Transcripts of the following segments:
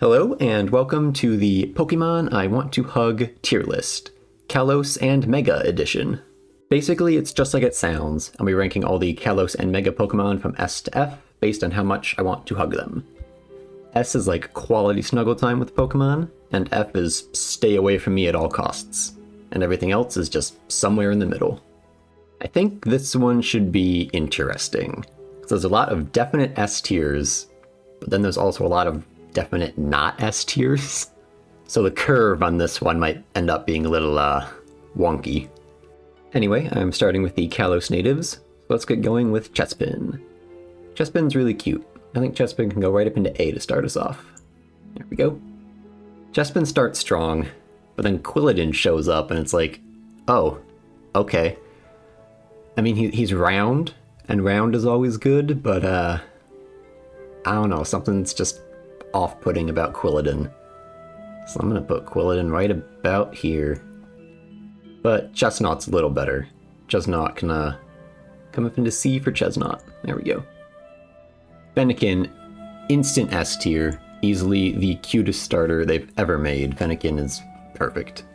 Hello, and welcome to the Pokemon I Want to Hug tier list, Kalos and Mega Edition. Basically, it's just like it sounds. I'll be ranking all the Kalos and Mega Pokemon from S to F based on how much I want to hug them. S is like quality snuggle time with Pokemon, and F is stay away from me at all costs. And everything else is just somewhere in the middle. I think this one should be interesting. So there's a lot of definite S tiers, but then there's also a lot of definite not S tiers. So the curve on this one might end up being a little wonky. Anyway, I'm starting with the Kalos natives. So let's get going with Chespin. Chespin's really cute. I think Chespin can go right up into A to start us off. There we go. Chespin starts strong, but then Quilladin shows up and it's like, oh, okay. I mean, he's round, and round is always good, but I don't know, something's just off-putting about Quilladin. So I'm gonna put Quilladin right about here. But Chestnut's a little better. Chestnut can come up into C for Chestnut. There we go. Fennekin, instant S tier. Easily the cutest starter they've ever made. Fennekin is perfect.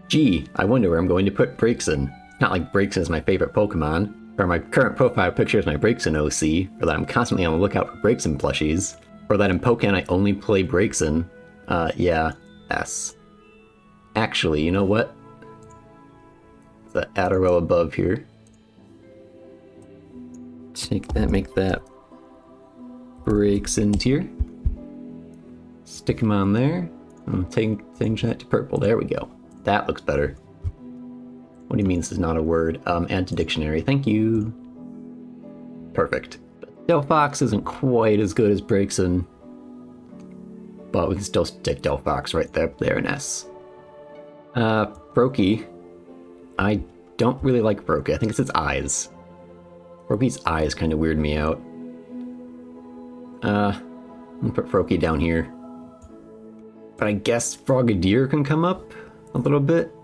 G, I wonder where I'm going to put Braixen. Not like Braixen is my favorite Pokemon, or my current profile picture is my Braixen OC, or that I'm constantly on the lookout for Braixen plushies. Or that in Pokken I only play Braixen. Yeah, S. Actually, you know what? Add a row above here. Take that, make that Braixen tier. Stick him on there. And change that to purple. There we go. That looks better. What do you mean this is not a word? Add to dictionary. Thank you. Perfect. Delphox isn't quite as good as Braixen, but we can still stick Delphox right there in S. Froakie. I don't really like Froakie. I think it's its eyes. Froakie's eyes kind of weird me out. I'm gonna put Froakie down here. But I guess Frogadier can come up a little bit.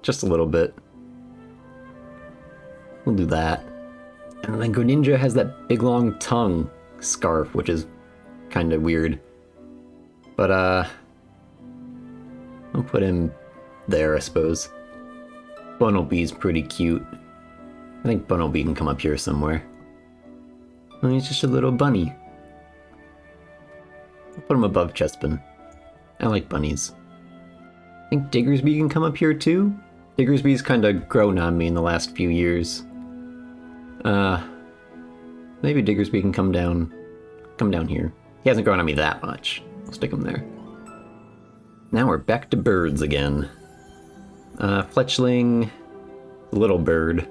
Just a little bit. We'll do that. And then Greninja has that big long tongue scarf, which is kind of weird. But I'll put him there, I suppose. Bunnelby's pretty cute. I think Bunnelby can come up here somewhere. And he's just a little bunny. I'll put him above Chespin. I like bunnies. I think Diggersby can come up here too. Diggersby's kind of grown on me in the last few years. Maybe Diggersby can come down here. He hasn't grown on me that much. I'll stick him there. Now we're back to birds again. Fletchling, little bird.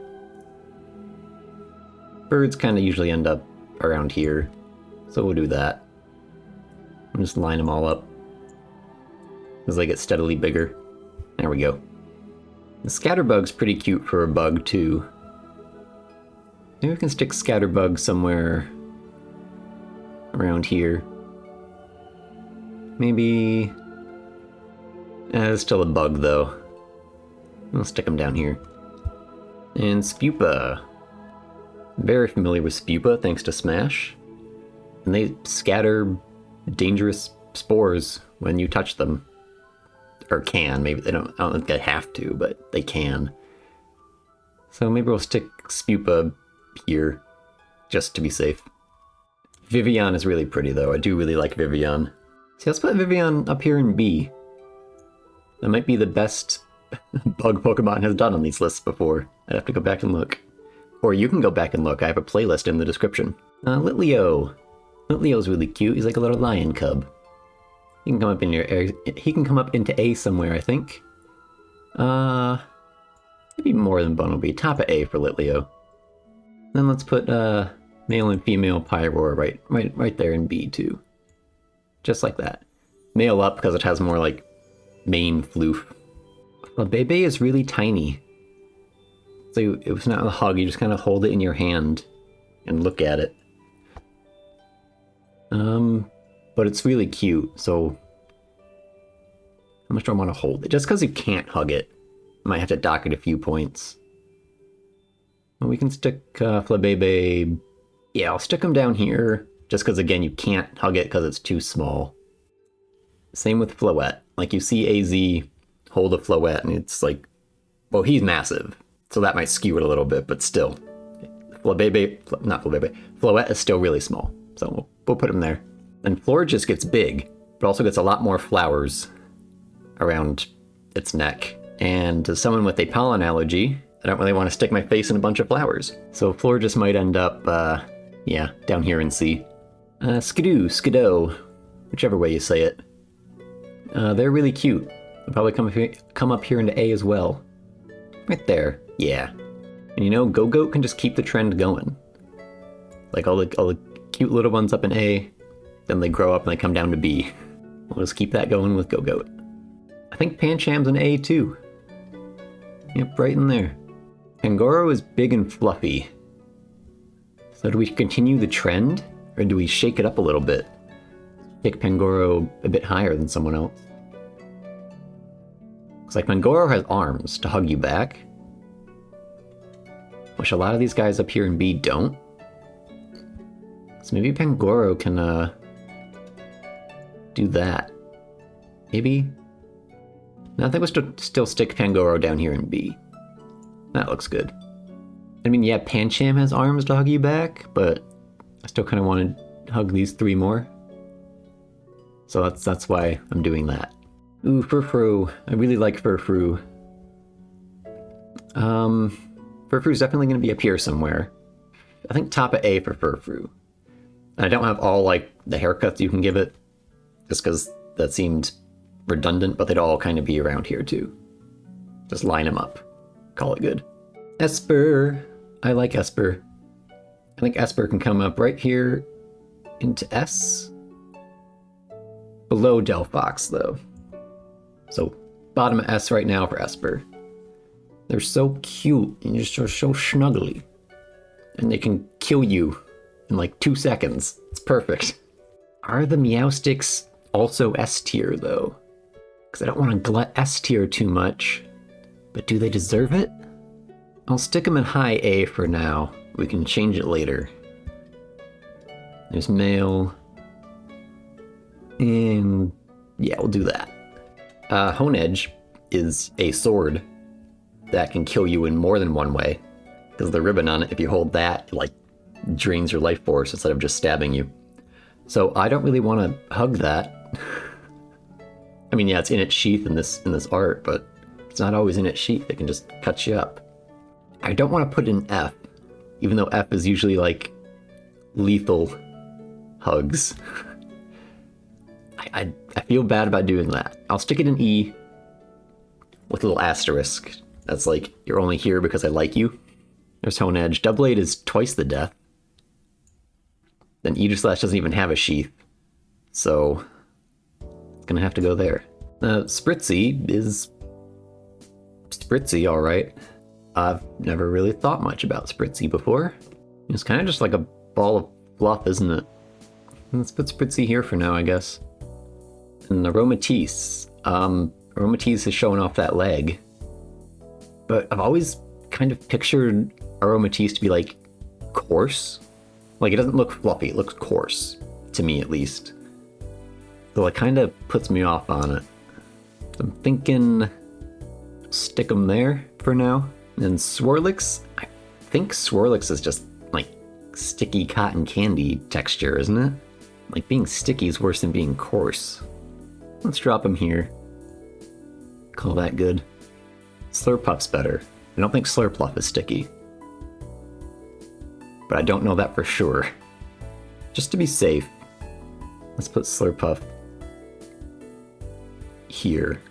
Birds kind of usually end up around here, so we'll do that. I'll just line them all up as they get steadily bigger. There we go. The Scatterbug's pretty cute for a bug too. Maybe we can stick Scatterbug somewhere around here. Maybe... it's still a bug though. I'll stick him down here. And Spupa. Very familiar with Spupa thanks to Smash. And they scatter dangerous spores when you touch them. Or can, maybe they don't, I don't think they have to, but they can. So maybe we'll stick Spupa here, just to be safe. Vivian is really pretty though, I do really like Vivian. See, let's put Vivian up here in B. That might be the best bug Pokemon has done on these lists before. I'd have to go back and look. Or you can go back and look, I have a playlist in the description. Litleo. Litleo's really cute, he's like a little lion cub. He can come up in here. He can come up into A somewhere, I think. Maybe more than Bunnelby. Top of A for Litleo. Then let's put male and female Pyroar right there in B too. Just like that. Male up because it has more like main floof. Bebe is really tiny. So it was not a hug. You just kind of hold it in your hand and look at it. But it's really cute, so how much do I want to hold it? Just because you can't hug it, I might have to dock it a few points. Well, we can stick Flabebe. Yeah, I'll stick him down here. Just because, again, you can't hug it because it's too small. Same with Floet. Like, you see AZ hold a Floet, and it's like, well, he's massive, so that might skew it a little bit, but still. Floet is still really small, so we'll put him there. And Florges gets big, but also gets a lot more flowers around its neck. And as someone with a pollen allergy, I don't really want to stick my face in a bunch of flowers. So Florges might end up, yeah, down here in C. Skidoo, whichever way you say it. They're really cute. They'll probably come up here into A as well. Right there, yeah. And you know, Go-Goat can just keep the trend going. Like all the cute little ones up in A, then they grow up and they come down to B. We'll just keep that going with Go-Goat. I think Pancham's in A too. Yep, right in there. Pangoro is big and fluffy. So do we continue the trend, or do we shake it up a little bit? Pick Pangoro a bit higher than someone else. Looks like Pangoro has arms to hug you back, which a lot of these guys up here in B don't. So maybe Pangoro can do that. Maybe? No, I think we'll still stick Pangoro down here in B. That looks good. I mean, yeah, Pancham has arms to hug you back, but I still kind of want to hug these three more. So that's why I'm doing that. Ooh, Furfrou. I really like Furfrou. Furfrou's definitely going to be up here somewhere. I think top of A for Furfrou. And I don't have all, like, the haircuts you can give it, just because that seemed redundant, but they'd all kind of be around here too. Just line them up. Call it good. Esper. I like Esper. I think Esper can come up right here into S. Below Delphox, though. So, bottom of S right now for Esper. They're so cute and just so snuggly. And they can kill you in like 2 seconds. It's perfect. Are the Meowstics also S tier, though? Because I don't want to glut S tier too much. But do they deserve it? I'll stick them in high A for now. We can change it later. There's male. And yeah, we'll do that. Honedge is a sword that can kill you in more than one way. Because the ribbon on it, if you hold that, it like drains your life force instead of just stabbing you. So I don't really want to hug that. I mean, yeah, it's in its sheath in this art, but it's not always in its sheath. It can just cut you up. I don't want to put in F, even though F is usually like lethal hugs. I feel bad about doing that. I'll stick it in E with a little asterisk. That's like, you're only here because I like you. There's Honedge. Doublade is twice the death. Then Aegislash doesn't even have a sheath. So, it's gonna have to go there. Spritzy is Spritzy, alright. I've never really thought much about Spritzy before. It's kind of just like a ball of fluff, isn't it? Let's put Spritzy here for now, I guess. And Aromatisse. Aromatisse is showing off that leg. But I've always kind of pictured Aromatisse to be like coarse. Like it doesn't look fluffy, it looks coarse. To me at least. So it kind of puts me off on it. So I'm thinking stick them there for now. And Swirlix, I think Swirlix is just like sticky cotton candy texture, isn't it? Like being sticky is worse than being coarse. Let's drop him here. Call that good. Slurpuff's better. I don't think Slurpuff is sticky. But I don't know that for sure. Just to be safe, let's put Slurpuff here.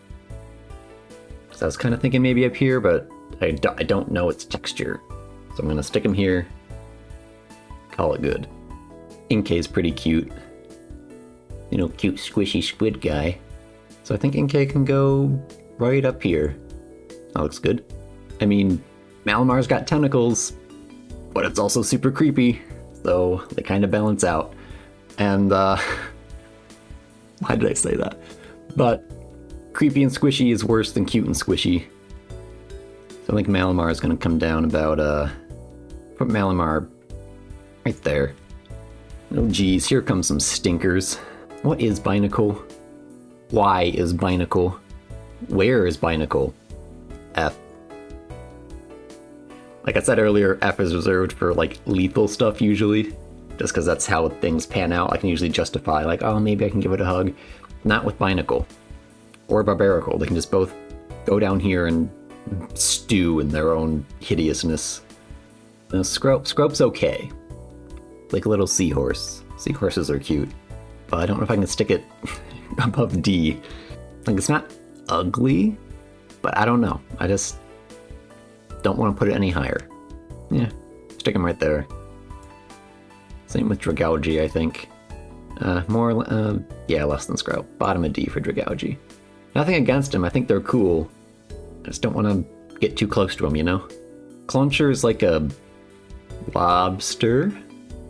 So I was kind of thinking maybe up here, but I don't know its texture. So I'm going to stick him here. Call it good. Inkay's pretty cute. You know, cute squishy squid guy. So I think Inkay can go right up here. That looks good. I mean, Malamar's got tentacles, but it's also super creepy, so they kind of balance out. And, why did I say that? But creepy and squishy is worse than cute and squishy. So I think Malamar is going to come down about, put Malamar right there. Oh geez, here comes some stinkers. What is Binacle? Why is Binacle? Where is Binacle? F. Like I said earlier, F is reserved for like lethal stuff usually. Just because that's how things pan out. I can usually justify like, oh, maybe I can give it a hug. Not with Binacle. Or Barbaracle. They can just both go down here and stew in their own hideousness. Scrope's okay. Like a little seahorse. Seahorses are cute. But I don't know if I can stick it above D. Like, it's not ugly, but I don't know. I just don't want to put it any higher. Yeah, stick him right there. Same with Dragalge, I think. Yeah, less than Scrope. Bottom of D for Dragalge. Nothing against him, I think they're cool. I just don't want to get too close to him, you know? Clauncher is like a lobster?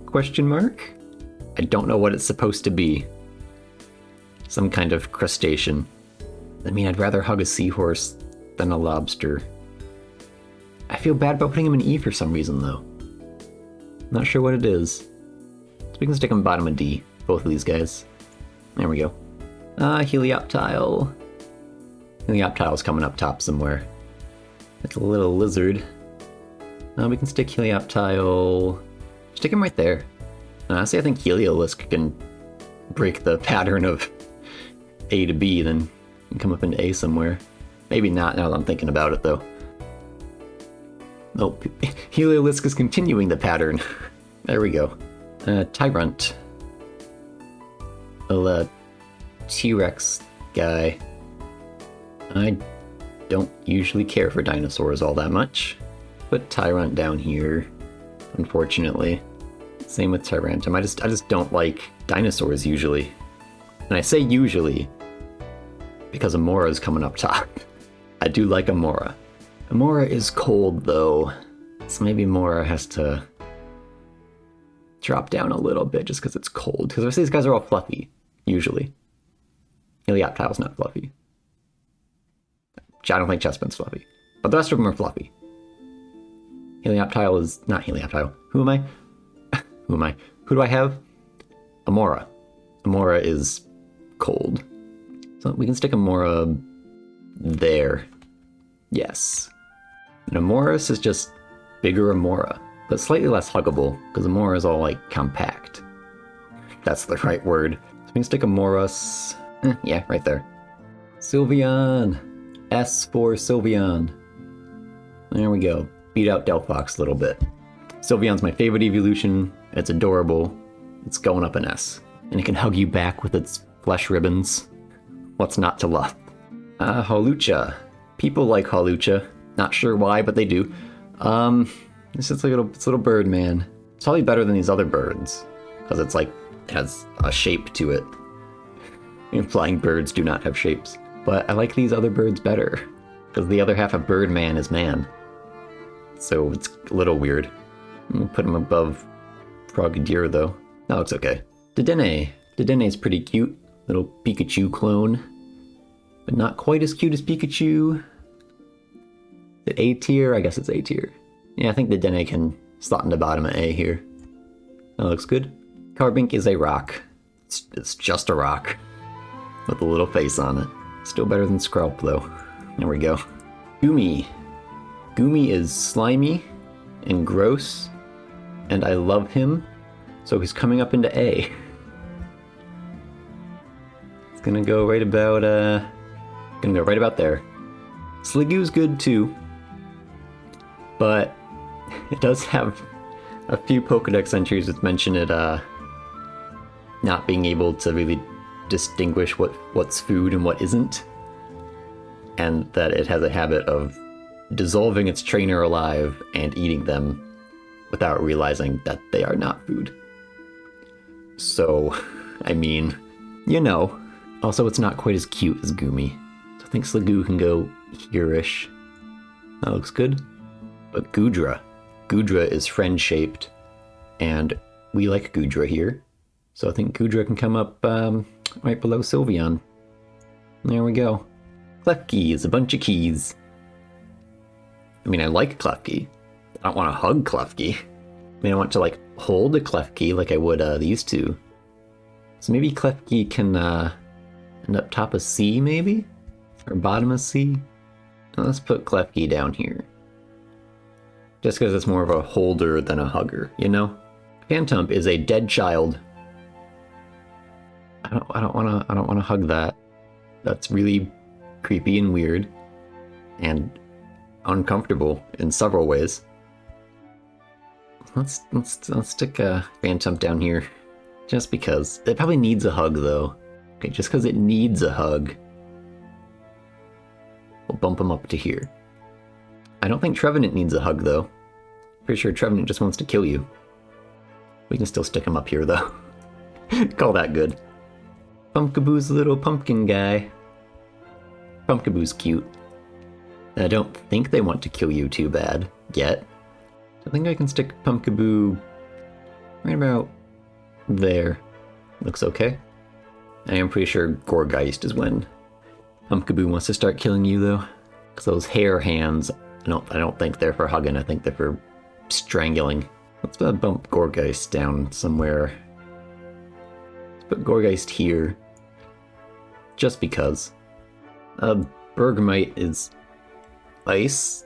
Question mark? I don't know what it's supposed to be. Some kind of crustacean. I mean, I'd rather hug a seahorse than a lobster. I feel bad about putting him in E for some reason, though. Not sure what it is. So we can stick him bottom of D, both of these guys. There we go. Helioptile. Helioptile's coming up top somewhere. It's a little lizard. We can stick Helioptile... Stick him right there. Honestly, I think Heliolisk can break the pattern of A to B, then come up into A somewhere. Maybe not now that I'm thinking about it, though. Oh, Heliolisk is continuing the pattern. There we go. Tyrant. A T-Rex guy. I don't usually care for dinosaurs all that much. Put Tyrant down here, unfortunately. Same with Tyrantum. I just don't like dinosaurs usually. And I say usually because Amora's coming up top. I do like Amora. Amora is cold though, so maybe Amora has to drop down a little bit just because it's cold. Because the rest of these guys are all fluffy, usually. Helioptile's not fluffy. I don't think Chespin's fluffy. But the rest of them are fluffy. Helioptile is not Helioptile. Who am I? Who am I? Who do I have? Amora. Amora is cold. So we can stick Amora there. Yes. And Amoris is just bigger Amora, but slightly less huggable, because Amora is all like compact. That's the right word. So we can stick Amoris. Yeah, right there. Sylveon. S for Sylveon. There we go. Beat out Delphox a little bit. Sylveon's my favorite evolution. It's adorable. It's going up an S. And it can hug you back with its flesh ribbons. What's not to love? Hawlucha. People like Hawlucha. Not sure why, but they do. It's just like it's a little bird, man. It's probably better than these other birds. Because it's like, it has a shape to it. Flying birds do not have shapes. But I like these other birds better. Because the other half of Birdman is man. So it's a little weird. I'm gonna put him above Frogadier though. That looks okay. Dene. Dedene's pretty cute. Little Pikachu clone. But not quite as cute as Pikachu. Is it A tier? I guess it's A tier. Yeah, I think the Dene can slot in the bottom of A here. That looks good. Carbink is a rock. It's just a rock. With a little face on it. Still better than Skrelp though. There we go. Goomy. Goomy is slimy and gross. And I love him. So he's coming up into A. It's gonna go right about, there. Sligoo's good too. But it does have a few Pokedex entries that mention it, not being able to really distinguish what's food and what isn't. And that it has a habit of dissolving its trainer alive and eating them without realizing that they are not food. So, I mean, you know. Also, it's not quite as cute as Goomy. So I think Sligoo can go here-ish. That looks good. But Goodra. Goodra is friend-shaped. And we like Goodra here. So I think Goodra can come up right below Sylveon. There we go. Klefki is a bunch of keys. I mean, I like Klefki. I don't want to hug Klefki. I mean, I want to, like, hold a Klefki like I would these two. So maybe Klefki can end up top of C, maybe? Or bottom of C? Now let's put Klefki down here. Just because it's more of a holder than a hugger, you know? Phantump is a dead child. I don't wanna hug that. That's really creepy and weird. And uncomfortable in several ways. Let's stick a Phantump down here. Just because. It probably needs a hug though. Okay, just because it needs a hug. We'll bump him up to here. I don't think Trevenant needs a hug though. Pretty sure Trevenant just wants to kill you. We can still stick him up here though. Call that good. Pumpkaboo's a little pumpkin guy. Pumpkaboo's cute. I don't think they want to kill you too bad yet. I think I can stick Pumpkaboo right about there. Looks okay. I am pretty sure Gourgeist is when Pumpkaboo wants to start killing you though. Because those hair hands, I don't think they're for hugging, I think they're for strangling. Let's bump Gourgeist down somewhere. Let's put Gourgeist here. Just because. Bergmite is ice.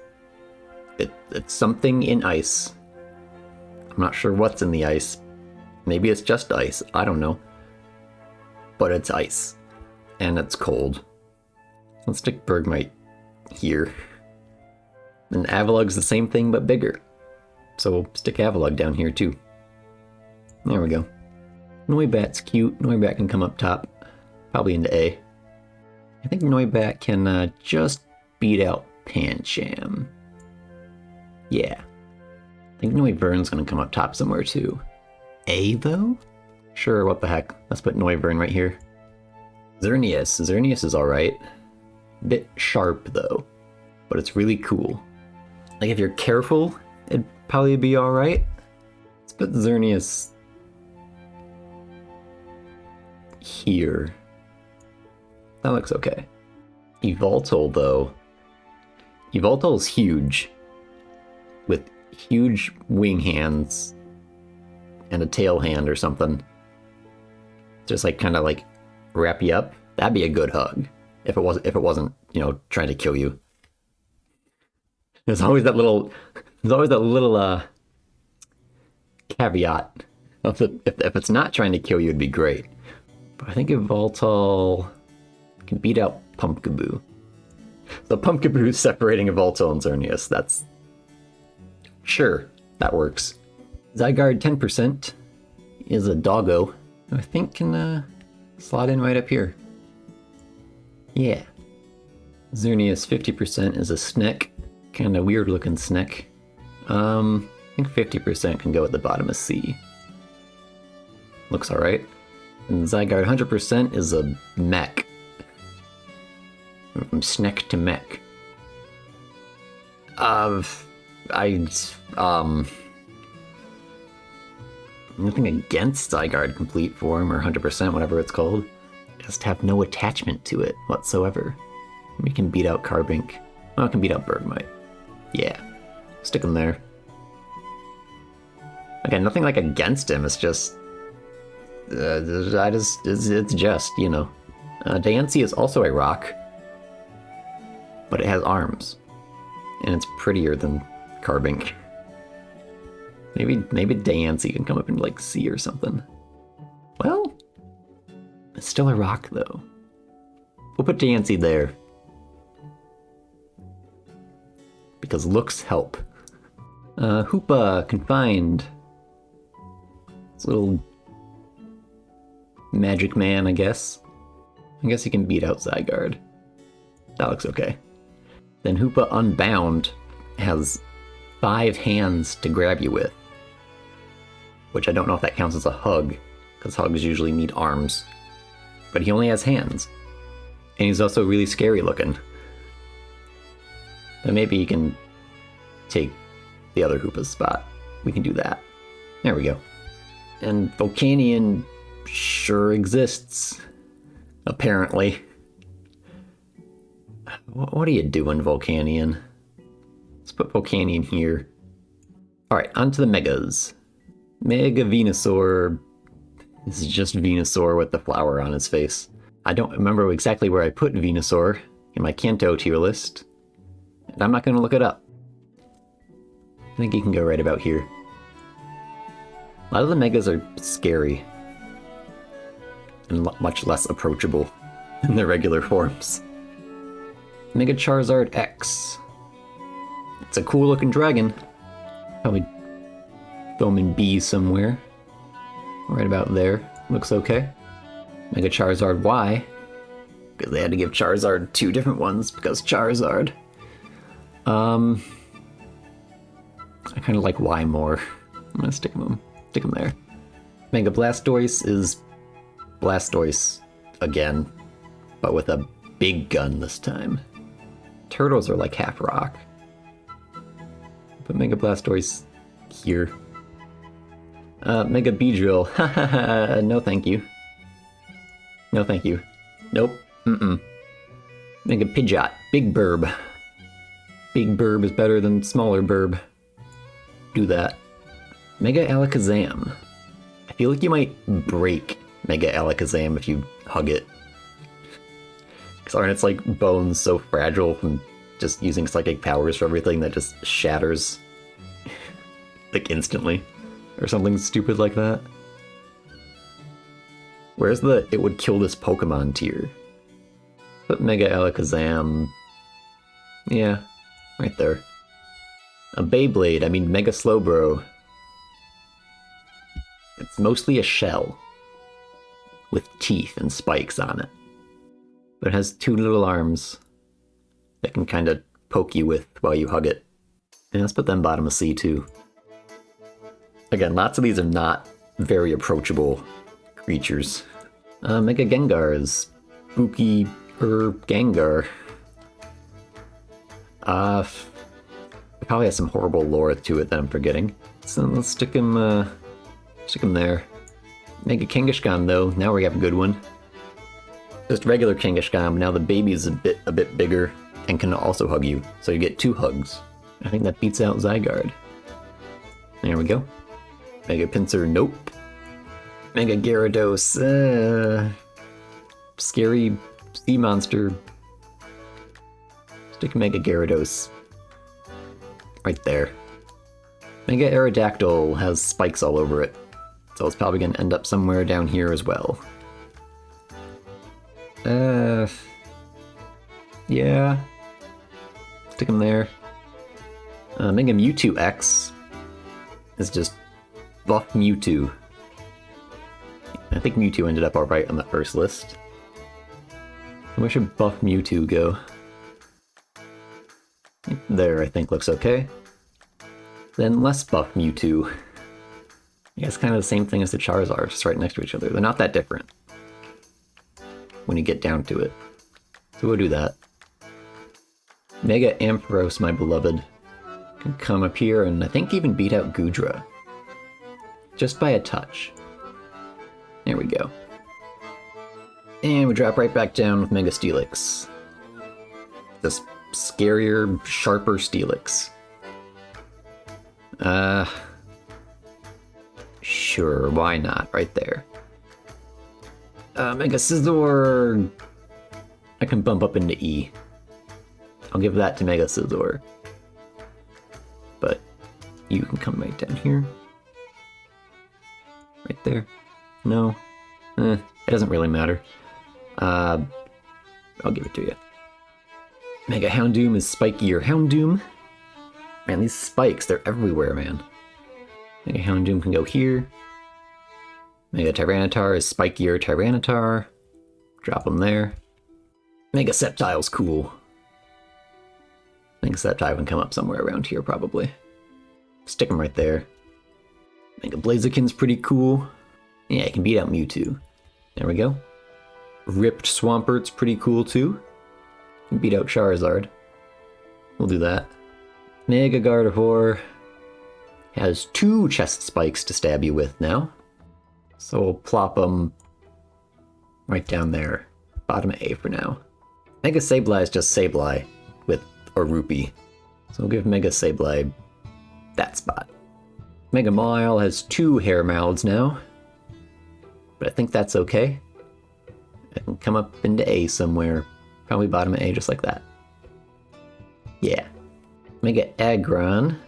It's something in ice. I'm not sure what's in the ice. Maybe it's just ice. I don't know. But it's ice. And it's cold. Let's stick Bergmite here. And Avalug's the same thing but bigger. So we'll stick Avalug down here too. There we go. Noibat's cute. Noibat can come up top. Probably into A. I think Noibat can just beat out Pancham. Yeah. I think Noivern's gonna come up top somewhere too. A though? Sure, what the heck. Let's put Noivern right here. Xerneas. Xerneas is alright. Bit sharp though. But it's really cool. Like if you're careful, it'd probably be alright. Let's put Xerneas here. That looks okay. Yveltal though. Yveltal's huge. With huge wing hands. And a tail hand or something. Just like kind of like wrap you up. That'd be a good hug. If it wasn't, you know, trying to kill you. There's always that little caveat of if it's not trying to kill you, it'd be great. But I think Yveltal can beat out Pumpkaboo. So Pumpkaboo is separating Yveltal and Xerneas. That's sure that works. Zygarde 10% is a doggo. I think can slot in right up here. Yeah. Xerneas 50% is a Sneck. Kind of weird looking Sneck. I think 50% can go at the bottom of C. Looks alright. And Zygarde 100% is a mech. From Sneck to mech. Nothing against Zygarde complete form or 100%, whatever it's called. Just have no attachment to it whatsoever. We can beat out Carbink. Well, I can beat out Bergmite. Yeah. Stick him there. Again, nothing like against him, it's just... it's just, you know. Diancie is also a rock. But it has arms. And it's prettier than Carbink. Maybe Diancie can come up into like C or something. Well, it's still a rock though. We'll put Diancie there. Because looks help. Hoopa, confined. This little magic man, I guess. I guess he can beat out Zygarde. That looks okay. Then Hoopa Unbound has 5 hands to grab you with. Which I don't know if that counts as a hug, because hugs usually need arms. But he only has hands. And he's also really scary looking. But maybe he can take the other Hoopa's spot. We can do that. There we go. And Volcanion sure exists. Apparently. What are you doing, Volcanion? Let's put Volcanion here. Alright, on to the Megas. Mega Venusaur is just Venusaur with the flower on his face. I don't remember exactly where I put Venusaur in my Kanto tier list, and I'm not going to look it up. I think he can go right about here. A lot of the Megas are scary and much less approachable than their regular forms. Mega Charizard X. It's a cool looking dragon. Probably film in B somewhere. Right about there. Looks okay. Mega Charizard Y. Because they had to give Charizard two different ones because Charizard. I kind of like Y more. I'm gonna stick him there. Mega Blastoise is Blastoise again, but with a big gun this time. Turtles are like half rock. Put Mega Blastoise here. Mega Beedrill. Hahaha, no thank you. No thank you. Nope. Mega Pidgeot. Big Burb. Big Burb is better than smaller Burb. Do that. Mega Alakazam. I feel like you might break Mega Alakazam if you hug it. Because aren't its like bones so fragile from just using psychic powers for everything that just shatters like instantly? Or something stupid like that. Where's the it would kill this Pokemon tier? Put Mega Alakazam. Yeah, right there. A Beyblade, I mean Mega Slowbro. It's mostly a shell with teeth and spikes on it. But it has two little arms that can kind of poke you with while you hug it. And let's put them bottom of C too. Again, lots of these are not very approachable creatures. Mega Gengar is spooky Gengar. Probably has some horrible lore to it that I'm forgetting. So let's stick him there. Mega Kangaskhan though, now we have a good one. Just regular Kangaskhan, now the baby is a bit bigger and can also hug you, so you get two hugs. I think that beats out Zygarde. There we go. Mega Pinsir, nope. Mega Gyarados, scary sea monster. Stick Mega Gyarados right there. Mega Aerodactyl has spikes all over it, so it's probably going to end up somewhere down here as well. Yeah. Stick him there. Mega Mewtwo X is just buff Mewtwo. I think Mewtwo ended up alright on the first list. Where should buff Mewtwo go? There, I think looks okay. Then less buff Mewtwo. Yeah, it's kind of the same thing as the Charizard, just right next to each other. They're not that different when you get down to it. So we'll do that. Mega Ampharos, my beloved, can come up here and I think even beat out Goodra. Just by a touch. There we go. And we drop right back down with Mega Steelix. This scarier, sharper Steelix. Sure, why not? Right there. Mega Scizor. I can bump up into E. I'll give that to Mega Scizor. But you can come right down here. Right there. No. It doesn't really matter. I'll give it to you. Mega Houndoom is spikier Houndoom. Man, these spikes, they're everywhere, man. Mega Houndoom can go here. Mega Tyranitar is spikier Tyranitar. Drop them there. Mega Sceptile's cool. I think Sceptile can come up somewhere around here, probably. Stick him right there. Mega Blaziken's pretty cool. Yeah, it can beat out Mewtwo. There we go. Ripped Swampert's pretty cool too. Can beat out Charizard. We'll do that. Mega Gardevoir has two chest spikes to stab you with now. So we'll plop them right down there. Bottom A for now. Mega Sableye is just Sableye with a rupee. So we'll give Mega Sableye that spot. Mega Mile has 2 hair mouths now. But I think that's okay. I can come up into A somewhere. Probably bottom of A just like that. Yeah. Mega Aggron.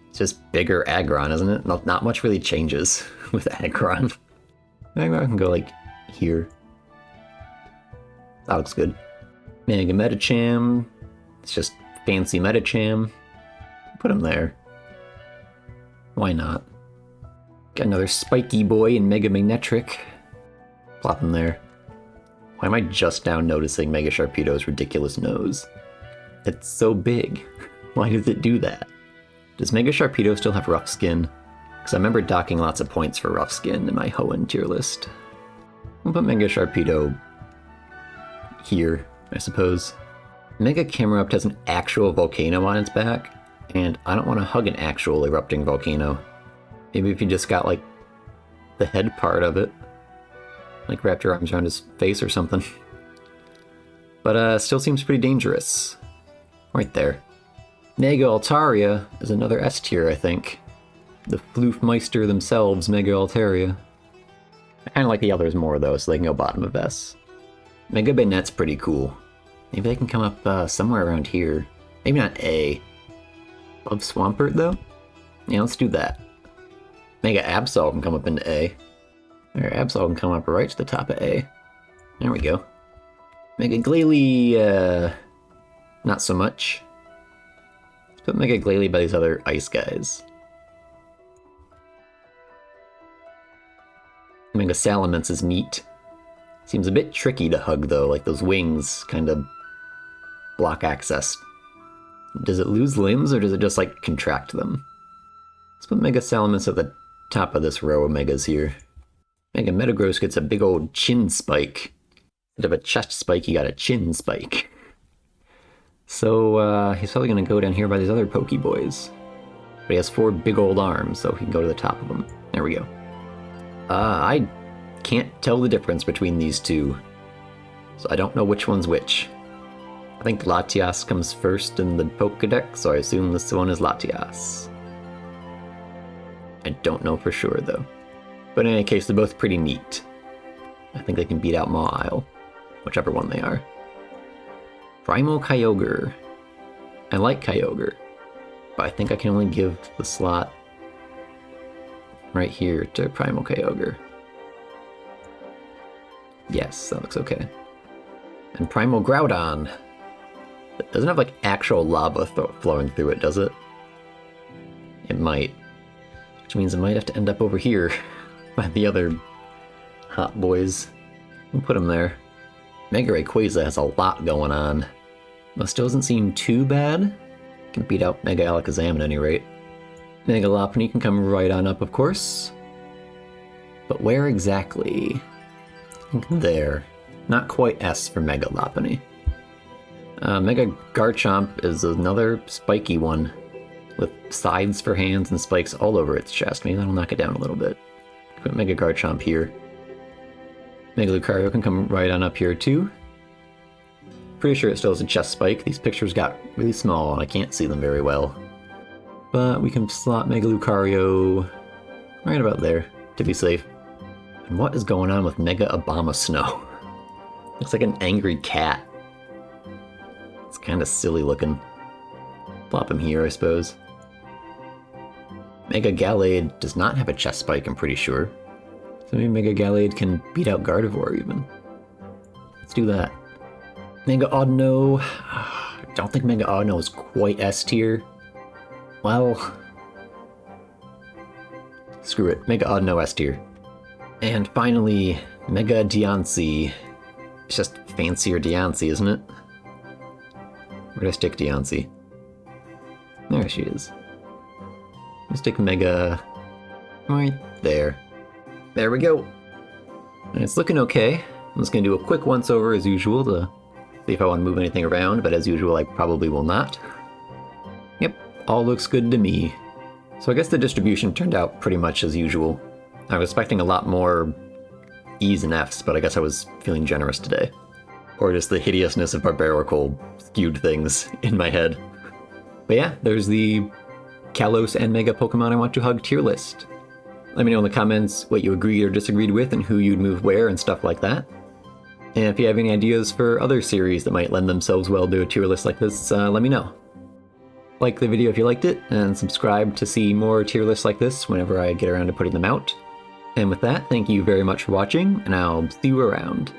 It's just bigger Aggron, isn't it? Not much really changes with Aggron. Aggron can go like here. That looks good. Mega Metacham. It's just fancy Metacham. Put him there. Why not? Got another spiky boy in Mega Magnetric. Plop him there. Why am I just now noticing Mega Sharpedo's ridiculous nose? It's so big. Why does it do that? Does Mega Sharpedo still have rough skin? Because I remember docking lots of points for rough skin in my Hoenn tier list. We'll put Mega Sharpedo here, I suppose. Mega Camerupt has an actual volcano on its back, and I don't want to hug an actual erupting volcano. Maybe if you just got, like, the head part of it. Like, wrapped your arms around his face or something. But, still seems pretty dangerous. Right there. Mega Altaria is another S tier, I think. The Floofmeister themselves, Mega Altaria. I kinda like the others more, though, so they can go bottom of S. Mega Banette's pretty cool. Maybe they can come up somewhere around here. Maybe not A. Love Swampert, though? Yeah, let's do that. Mega Absol can come up into A. Or Absol can come up right to the top of A. There we go. Mega Glalie, not so much. Let's put Mega Glalie by these other ice guys. Mega Salamence is neat. Seems a bit tricky to hug, though, like those wings kind of block access. Does it lose limbs, or does it just, like, contract them? Let's put Mega Salamence at the top of this row of Megas here. Mega Metagross gets a big old chin spike. Instead of a chest spike, he got a chin spike. So, he's probably going to go down here by these other Pokeboys. But he has 4 big old arms, so he can go to the top of them. There we go. I can't tell the difference between these two. So I don't know which one's which. I think Latias comes first in the Pokedex, so I assume this one is Latias. I don't know for sure, though. But in any case, they're both pretty neat. I think they can beat out Mawile, whichever one they are. Primal Kyogre. I like Kyogre, but I think I can only give the slot right here to Primal Kyogre. Yes, that looks okay. And Primal Groudon. It doesn't have, like, actual lava flowing through it, does it? It might. Which means it might have to end up over here by the other hot boys. We'll put them there. Mega Rayquaza has a lot going on, but still doesn't seem too bad. Can beat out Mega Alakazam at any rate. Mega Lopunny can come right on up, of course. But where exactly? I think there. Not quite S for Mega Lopunny. Mega Garchomp is another spiky one, with sides for hands and spikes all over its chest. Maybe that'll knock it down a little bit. Put Mega Garchomp here. Mega Lucario can come right on up here too. Pretty sure it still has a chest spike. These pictures got really small and I can't see them very well. But we can slot Mega Lucario right about there to be safe. And what is going on with Mega Abomasnow? Looks like an angry cat. It's kind of silly looking. Plop him here, I suppose. Mega Gallade does not have a chest spike, I'm pretty sure. So maybe Mega Gallade can beat out Gardevoir even. Let's do that. Mega Audino. I don't think Mega Audino is quite S tier. Well, screw it. Mega Audino S tier. And finally, Mega Diancie. It's just fancier Diancie, isn't it? Where did I stick Diancie? There she is. Let's stick Mega right there. There we go. And it's looking okay. I'm just going to do a quick once over as usual to see if I want to move anything around, but as usual I probably will not. Yep, all looks good to me. So I guess the distribution turned out pretty much as usual. I was expecting a lot more E's and F's, but I guess I was feeling generous today. Or just the hideousness of Barbarical skewed things in my head. But yeah, there's the Kalos and Mega Pokemon I want to hug tier list. Let me know in the comments what you agreed or disagreed with and who you'd move where and stuff like that. And if you have any ideas for other series that might lend themselves well to a tier list like this, let me know. Like the video if you liked it, and subscribe to see more tier lists like this whenever I get around to putting them out. And with that, thank you very much for watching, and I'll see you around.